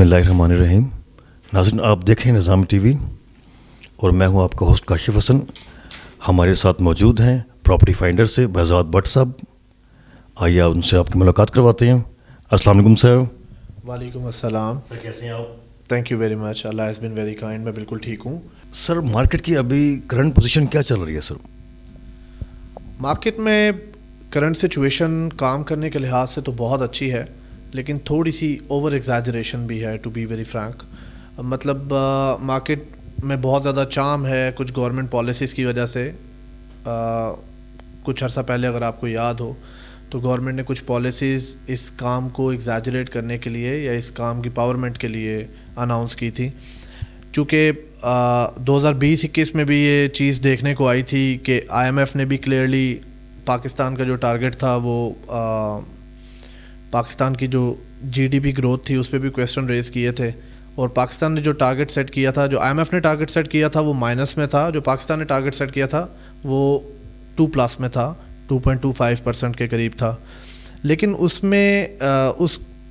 بسم اللہ الرحمن الرحیم. ناظرین آپ دیکھ رہے ہیں نظام ٹی وی اور میں ہوں آپ کا ہوسٹ کاشف حسن. ہمارے ساتھ موجود ہیں پراپرٹی فائنڈر سے بہزاد بٹ صاحب. آئیے ان سے آپ کی ملاقات کرواتے ہیں. السلام علیکم سر. وعلیکم السلام سر کیسے ہیں آپ؟ Thank you very much. Allah has been very kind. میں بالکل ٹھیک ہوں. سر مارکیٹ کی ابھی کرنٹ پوزیشن کیا چل رہی ہے سر؟ مارکیٹ میں کرنٹ سچویشن کام کرنے کے لحاظ سے تو بہت اچھی ہے، لیکن تھوڑی سی اوور ایگزیجریشن بھی ہے، ٹو بی ویری فرینک. مطلب مارکیٹ میں بہت زیادہ چام ہے کچھ گورنمنٹ پالیسیز کی وجہ سے. کچھ عرصہ پہلے اگر آپ کو یاد ہو تو گورنمنٹ نے کچھ پالیسیز اس کام کو ایگزیجریٹ کرنے کے لیے یا اس کام کی پاورمنٹ کے لیے اناؤنس کی تھی. چونکہ 2020-21 میں بھی یہ چیز دیکھنے کو آئی تھی کہ آئی ایم ایف نے بھی کلیئرلی پاکستان کا جو ٹارگٹ تھا وہ پاکستان کی جو جی ڈی پی گروتھ تھی اس پہ بھی کویسچن ریز کیے تھے. اور پاکستان نے جو ٹارگٹ سیٹ کیا تھا، جو آئی ایم ایف نے ٹارگٹ سیٹ کیا تھا وہ مائنس میں تھا. جو پاکستان نے ٹارگٹ سیٹ کیا تھا وہ 2+ میں تھا، 2.25% کے قریب تھا. لیکن اس میں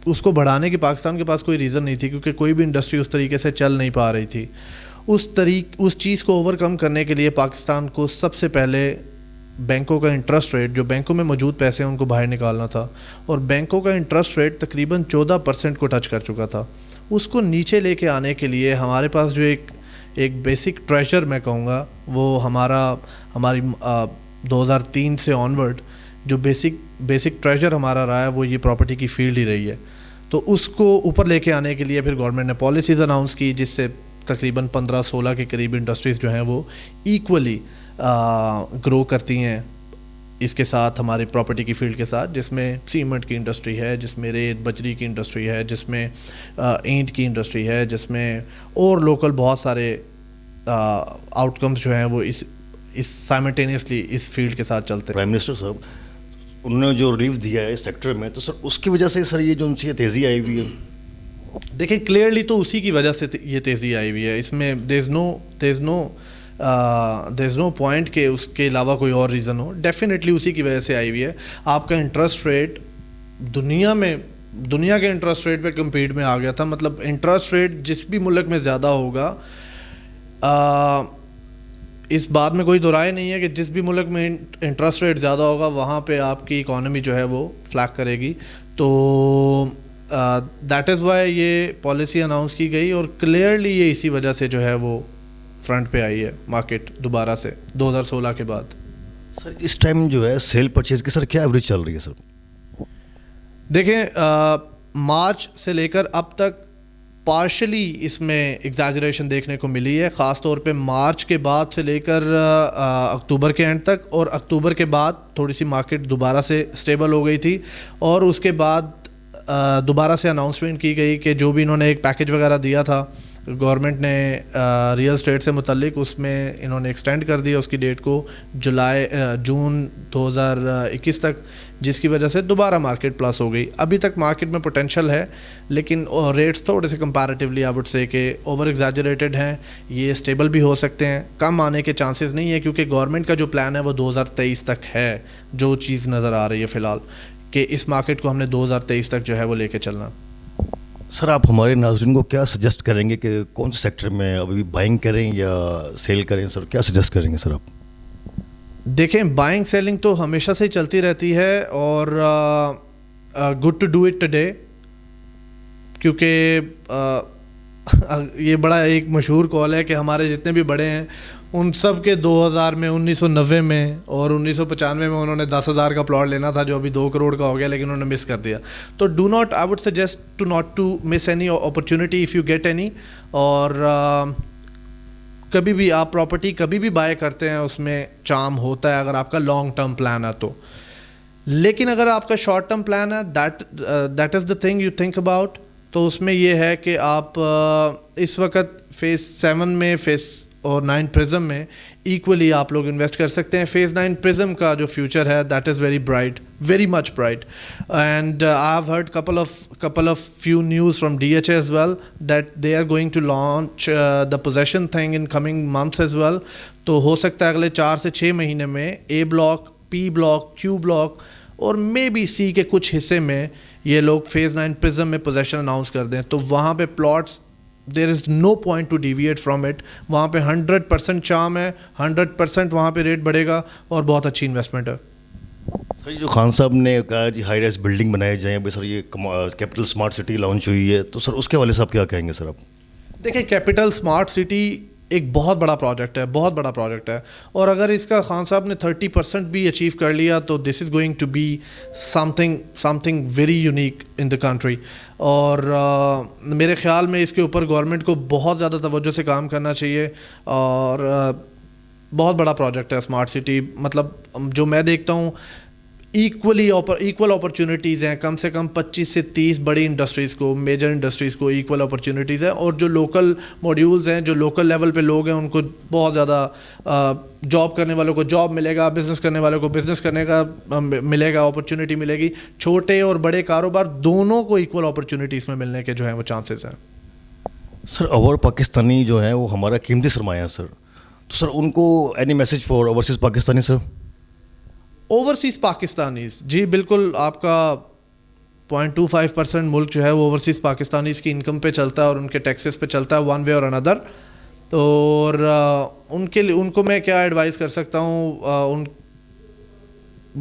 اس کو بڑھانے کی پاکستان کے پاس کوئی ریزن نہیں تھی، کیونکہ کوئی بھی انڈسٹری اس طریقے سے چل نہیں پا رہی تھی. اس چیز کو اوور کم کرنے کے لیے پاکستان کو سب سے پہلے بینکوں کا انٹرسٹ ریٹ، جو بینکوں میں موجود پیسے ہیں ان کو باہر نکالنا تھا. اور بینکوں کا انٹرسٹ ریٹ تقریباً 14% کو ٹچ کر چکا تھا. اس کو نیچے لے کے آنے کے لیے ہمارے پاس جو ایک بیسک ٹریجر میں کہوں گا وہ ہماری 2003 سے آنورڈ جو بیسک ٹریجر ہمارا رہا ہے وہ یہ پراپرٹی کی فیلڈ ہی رہی ہے. تو اس کو اوپر لے کے آنے کے لیے پھر گورنمنٹ نے پالیسیز اناؤنس کی، جس سے تقریباً 15-16 کے قریب انڈسٹریز جو ہیں وہ ایکولی گرو کرتی ہیں اس کے ساتھ، ہماری پراپرٹی کی فیلڈ کے ساتھ، جس میں سیمنٹ کی انڈسٹری ہے، جس میں ریت بجری کی انڈسٹری ہے، جس میں اینٹ کی انڈسٹری ہے، جس میں اور لوکل بہت سارے آؤٹ کمز جو ہیں وہ اس سائملٹینیسلی اس فیلڈ کے ساتھ چلتے ہیں. پرائم منسٹر صاحب انہوں نے جو ریلیف دیا ہے اس سیکٹر میں، تو سر اس کی وجہ سے سر یہ جو ان سے یہ تیزی آئی ہوئی ہے؟ دیکھیں کلیئرلی تو اسی کی وجہ سے یہ تیزی آئی ہوئی ہے. اس میں دیر از نو پوائنٹ کہ اس کے علاوہ کوئی اور ریزن ہو. ڈیفینیٹلی اسی کی وجہ سے آئی ہوئی ہے. آپ کا انٹرسٹ ریٹ دنیا کے انٹرسٹ ریٹ پہ کمپیٹ میں آ گیا تھا. مطلب انٹرسٹ ریٹ جس بھی ملک میں زیادہ ہوگا، اس بات میں کوئی دو رائے نہیں ہے کہ جس بھی ملک میں انٹرسٹ ریٹ زیادہ ہوگا وہاں پہ آپ کی اکانومی جو ہے وہ فلیک کرے گی. تو دیٹ از وائی یہ پالیسی اناؤنس کی گئی، اور کلیئرلی یہ اسی وجہ سے جو ہے وہ فرنٹ پہ آئی ہے مارکیٹ دوبارہ سے 2016 کے بعد. سر اس ٹائم جو ہے سیل پرچیز کی سر کیا ایوریج چل رہی ہے سر؟ دیکھیں مارچ سے لے کر اب تک پارشلی اس میں ایگزیجریشن دیکھنے کو ملی ہے، خاص طور پہ مارچ کے بعد سے لے کر اکتوبر کے اینڈ تک. اور اکتوبر کے بعد تھوڑی سی مارکیٹ دوبارہ سے اسٹیبل ہو گئی تھی، اور اس کے بعد دوبارہ سے اناؤنسمنٹ کی گئی کہ جو بھی انہوں نے ایک پیکیج وغیرہ دیا تھا گورنمنٹ نے ریئل اسٹیٹ سے متعلق، اس میں انہوں نے ایکسٹینڈ کر دیا اس کی ڈیٹ کو جون 2021 تک، جس کی وجہ سے دوبارہ مارکیٹ پلس ہو گئی. ابھی تک مارکیٹ میں پوٹینشیل ہے، لیکن ریٹس تھوڑے سے کمپیریٹیولی آئی وڈ سے کہ اوور ایگزیجریٹڈ ہیں. یہ اسٹیبل بھی ہو سکتے ہیں، کم آنے کے چانسز نہیں ہے، کیونکہ گورنمنٹ کا جو پلان ہے وہ 2023 تک ہے. جو چیز نظر آ رہی ہے فی الحال کہ اس مارکیٹ کو ہم نے 2023 تک جو ہے وہ لے کے چلنا. سر آپ ہمارے ناظرین کو کیا سجیسٹ کریں گے کہ کون سے سیکٹر میں ابھی بائنگ کریں یا سیل کریں؟ سر کیا سجیسٹ کریں گے سر آپ؟ دیکھیں بائنگ سیلنگ تو ہمیشہ سے ہی چلتی رہتی ہے، اور good to do it today, کیونکہ یہ بڑا ایک مشہور کال ہے کہ ہمارے جتنے بھی بڑے ہیں ان سب کے 2000 میں 1990 میں اور 1995 میں انہوں نے 10,000 کا پلاٹ لینا تھا جو ابھی 2 کروڑ کا ہو گیا، لیکن انہوں نے مس کر دیا. تو do not, I would suggest to not to miss any opportunity if you get any. اور کبھی بھی آپ پراپرٹی کبھی بھی بائی کرتے ہیں اس میں چام ہوتا ہے اگر آپ کا لانگ ٹرم پلان ہے تو. لیکن اگر آپ کا شارٹ ٹرم پلان ہے، that is the thing you think about. تو اس میں یہ ہے کہ آپ اس وقت فیز 7 میں اور 9 پرزم میں ایکولی آپ لوگ انویسٹ کر سکتے ہیں. فیز 9 پرزم کا جو فیوچر ہے that is very bright, very much bright. And I have heard couple of few news from DHA as well that they are going to launch the possession thing in coming months as well. تو ہو سکتا ہے اگلے 4 سے 6 مہینے میں A block, P block, Q block اور may be C کے کچھ حصے میں یہ لوگ فیز 9 پرزم میں پوزیشن اناؤنس کر دیں تو وہاں پہ plots there is no point to deviate from it. وہاں پہ 100% چام ہے, 100% وہاں پہ ریٹ بڑھے گا اور بہت اچھی انویسٹمنٹ ہے. سر جو خان صاحب نے کہا جی ہائی رائز بلڈنگ بنائے جائیں, بھائی سر یہ کیپٹل اسمارٹ سٹی لانچ ہوئی ہے, تو سر اس کے حوالے سے آپ کیا کہیں گے سر آپ؟ دیکھیں کیپٹل اسمارٹ سٹی ایک بہت بڑا پروجیکٹ ہے, بہت بڑا پروجیکٹ ہے, اور اگر اس کا خان صاحب نے 30% بھی اچیو کر لیا تو this is going to be something very unique in the country. اور میرے خیال میں اس کے اوپر گورنمنٹ کو بہت زیادہ توجہ سے کام کرنا چاہیے, اور بہت بڑا پروجیکٹ ہے اسمارٹ سٹی. مطلب جو میں دیکھتا ہوں ایکول اپرچونیٹیز ہیں, کم سے کم 25 سے 30 بڑی انڈسٹریز کو, میجر انڈسٹریز کو ایکول اپرچونیٹیز ہیں, اور جو لوکل ماڈیولز ہیں, جو لوکل لیول پہ لوگ ہیں, ان کو بہت زیادہ جاب کرنے والوں کو جاب ملے گا, بزنس کرنے والوں کو بزنس کرنے کا ملے گا, اپرچونیٹی ملے گی. چھوٹے اور بڑے کاروبار دونوں کو ایکول اپرچونیٹیز میں ملنے کے جو ہیں وہ چانسز ہیں. سر اور پاکستانی جو ہیں وہ ہمارا قیمتی سرمایہ ہے سر, تو سر ان کو any message for overseas Pakistani sir? Overseas Pakistanis, جی بالکل, آپ کا 0.25% ملک جو ہے وہ اوورسیز پاکستانیز کی انکم پہ چلتا ہے اور ان کے ٹیکسز پہ چلتا ہے ون وے اور اندر. اور ان کے لیے ان کو میں کیا ایڈوائز کر سکتا ہوں, ان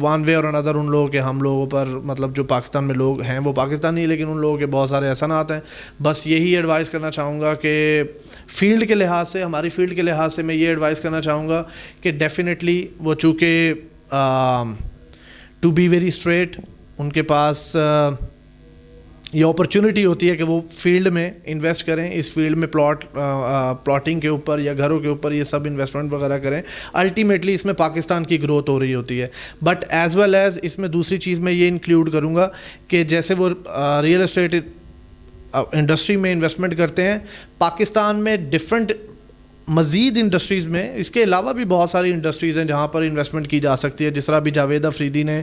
ون وے اور اندر ان لوگوں کے ہم لوگوں پر, مطلب جو پاکستان میں لوگ ہیں وہ پاکستانی, لیکن ان لوگوں کے بہت سارے احسانات ہیں. بس یہی ایڈوائز کرنا چاہوں گا کہ فیلڈ کے لحاظ سے, ہماری فیلڈ کے لحاظ سے میں یہ ایڈوائز کرنا چاہوں گا کہ ڈیفینیٹلی وہ چونکہ ٹو بی ویری اسٹریٹ, ان کے پاس یہ اپرچونیٹی ہوتی ہے کہ وہ فیلڈ میں انویسٹ کریں, اس فیلڈ میں پلاٹنگ کے اوپر یا گھروں کے اوپر یہ سب انویسٹمنٹ وغیرہ کریں. الٹیمیٹلی اس میں پاکستان کی گروتھ ہو رہی ہوتی ہے. بٹ ایز ویل ایز اس میں دوسری چیز میں یہ انکلوڈ کروں گا کہ جیسے وہ ریئل اسٹیٹ انڈسٹری میں انویسٹمنٹ کرتے ہیں پاکستان میں, ڈفرینٹ مزید انڈسٹریز میں, اس کے علاوہ بھی بہت ساری انڈسٹریز ہیں جہاں پر انویسٹمنٹ کی جا سکتی ہے. جس طرح بھی جاوید افریدی نے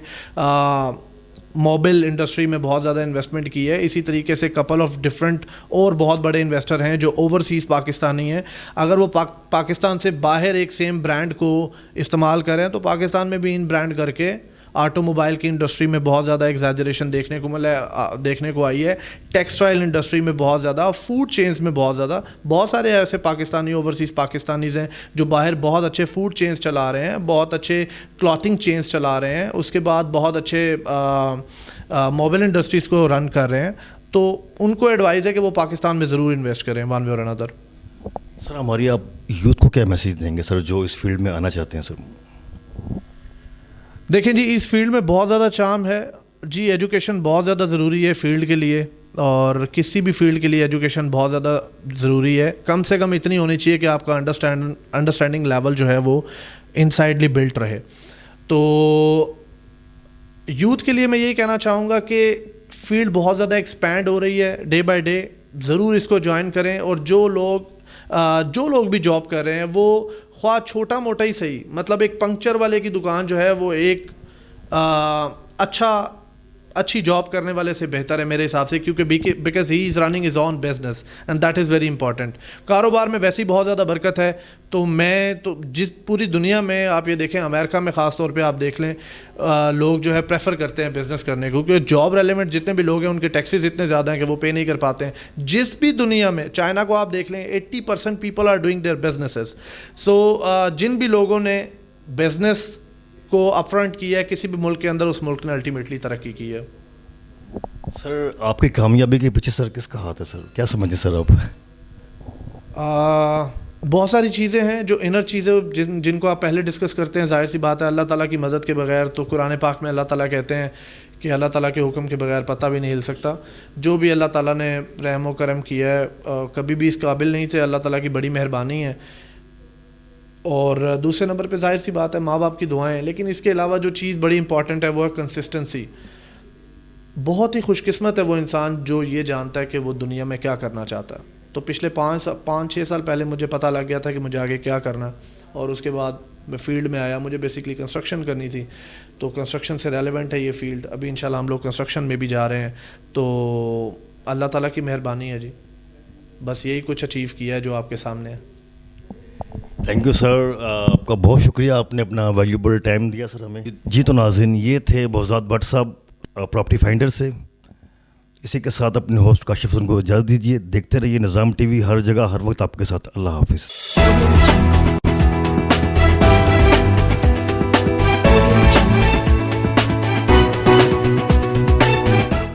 موبائل انڈسٹری میں بہت زیادہ انویسٹمنٹ کی ہے, اسی طریقے سے کپل آف ڈفرینٹ اور بہت بڑے انویسٹر ہیں جو اوورسیز پاکستانی ہیں. اگر وہ پاکستان سے باہر ایک سیم برانڈ کو استعمال کریں تو پاکستان میں بھی ان برانڈ کر کے آٹو موبائل کی انڈسٹری میں بہت زیادہ ایگزیجریشن دیکھنے کو آئی ہے, ٹیکسٹائل انڈسٹری میں بہت زیادہ, فوڈ چینز میں بہت زیادہ. بہت سارے ایسے پاکستانی اوورسیز پاکستانیز ہیں جو باہر بہت اچھے فوڈ چینز چلا رہے ہیں, بہت اچھے کلاتھنگ چینز چلا رہے ہیں, اس کے بعد بہت اچھے موبائل انڈسٹریز کو رن کر رہے ہیں. تو ان کو ایڈوائز ہے کہ وہ پاکستان میں ضرور انویسٹ کریں ون وے اور اندر. سر ہماری آپ یوتھ کو کیا میسیج دیں گے سر جو اس فیلڈ میں آنا چاہتے ہیں سر؟ دیکھیں جی, اس فیلڈ میں بہت زیادہ چام ہے جی, ایجوکیشن بہت زیادہ ضروری ہے فیلڈ کے لیے, اور کسی بھی فیلڈ کے لیے ایجوکیشن بہت زیادہ ضروری ہے. کم سے کم اتنی ہونی چاہیے کہ آپ کا انڈرسٹینڈنگ لیول جو ہے وہ انسائڈلی بلٹ رہے. تو یوتھ کے لیے میں یہی کہنا چاہوں گا کہ فیلڈ بہت زیادہ ایکسپینڈ ہو رہی ہے ڈے بائی ڈے, ضرور اس کو جوائن کریں. اور جو لوگ بھی جاب کر رہے ہیں وہ خواہ چھوٹا موٹا ہی صحیح, مطلب ایک پنکچر والے کی دکان جو ہے وہ ایک اچھی جاب کرنے والے سے بہتر ہے میرے حساب سے, کیونکہ because he is running his own business and that is very important. کاروبار میں ویسے ہی بہت زیادہ برکت ہے. تو جس پوری دنیا میں آپ یہ دیکھیں, امریکہ میں خاص طور پہ آپ دیکھ لیں, لوگ جو ہے پریفر کرتے ہیں بزنس کرنے کو, کیونکہ جاب ریلیونٹ جتنے بھی لوگ ہیں ان کے ٹیکسز اتنے زیادہ ہیں کہ وہ پے نہیں کر پاتے ہیں. جس بھی دنیا میں, چائنا کو آپ دیکھ لیں, 80% people are doing their businesses. So جن بھی لوگوں نے بزنس کو اپ فرنٹ کیا ہے کسی بھی ملک کے اندر, اس ملک نے الٹیمیٹلی ترقی کی ہے. سر آپ کی کامیابی کے پیچھے سر کس کا ہاتھ ہے سر, کیا سمجھیں سر آپ؟ بہت ساری چیزیں ہیں جو انر چیزیں جن کو آپ پہلے ڈسکس کرتے ہیں. ظاہر سی بات ہے اللہ تعالیٰ کی مدد کے بغیر, تو قرآن پاک میں اللہ تعالیٰ کہتے ہیں کہ اللہ تعالیٰ کے حکم کے بغیر پتہ بھی نہیں ہل سکتا. جو بھی اللہ تعالیٰ نے رحم و کرم کیا ہے کبھی بھی اس قابل نہیں تھے, اللہ تعالیٰ کی بڑی مہربانی ہے. اور دوسرے نمبر پہ ظاہر سی بات ہے ماں باپ کی دعائیں. لیکن اس کے علاوہ جو چیز بڑی امپورٹنٹ ہے وہ ہے کنسسٹنسی. بہت ہی خوش قسمت ہے وہ انسان جو یہ جانتا ہے کہ وہ دنیا میں کیا کرنا چاہتا ہے. تو پچھلے 5-6 سال پہلے مجھے پتہ لگ گیا تھا کہ مجھے آگے کیا کرنا, اور اس کے بعد میں فیلڈ میں آیا. مجھے بیسکلی کنسٹرکشن کرنی تھی, تو کنسٹرکشن سے ریلیونٹ ہے یہ فیلڈ. ابھی انشاءاللہ ہم لوگ کنسٹرکشن میں بھی جا رہے ہیں. تو اللہ تعالیٰ کی مہربانی ہے جی, بس یہی کچھ اچیو کیا ہے جو آپ کے سامنے ہے. تھینک یو سر, آپ کا بہت شکریہ, آپ نے اپنا ویلیوبل ٹائم دیا سر ہمیں. جی تو ناظرین, یہ تھے بہزاد بٹ صاحب پراپرٹی فائنڈر سے. اسی کے ساتھ اپنے ہوسٹ کاشف حسن کو اجازت دیجیے. دیکھتے رہیے نظام ٹی وی, ہر جگہ ہر وقت آپ کے ساتھ. اللہ حافظ.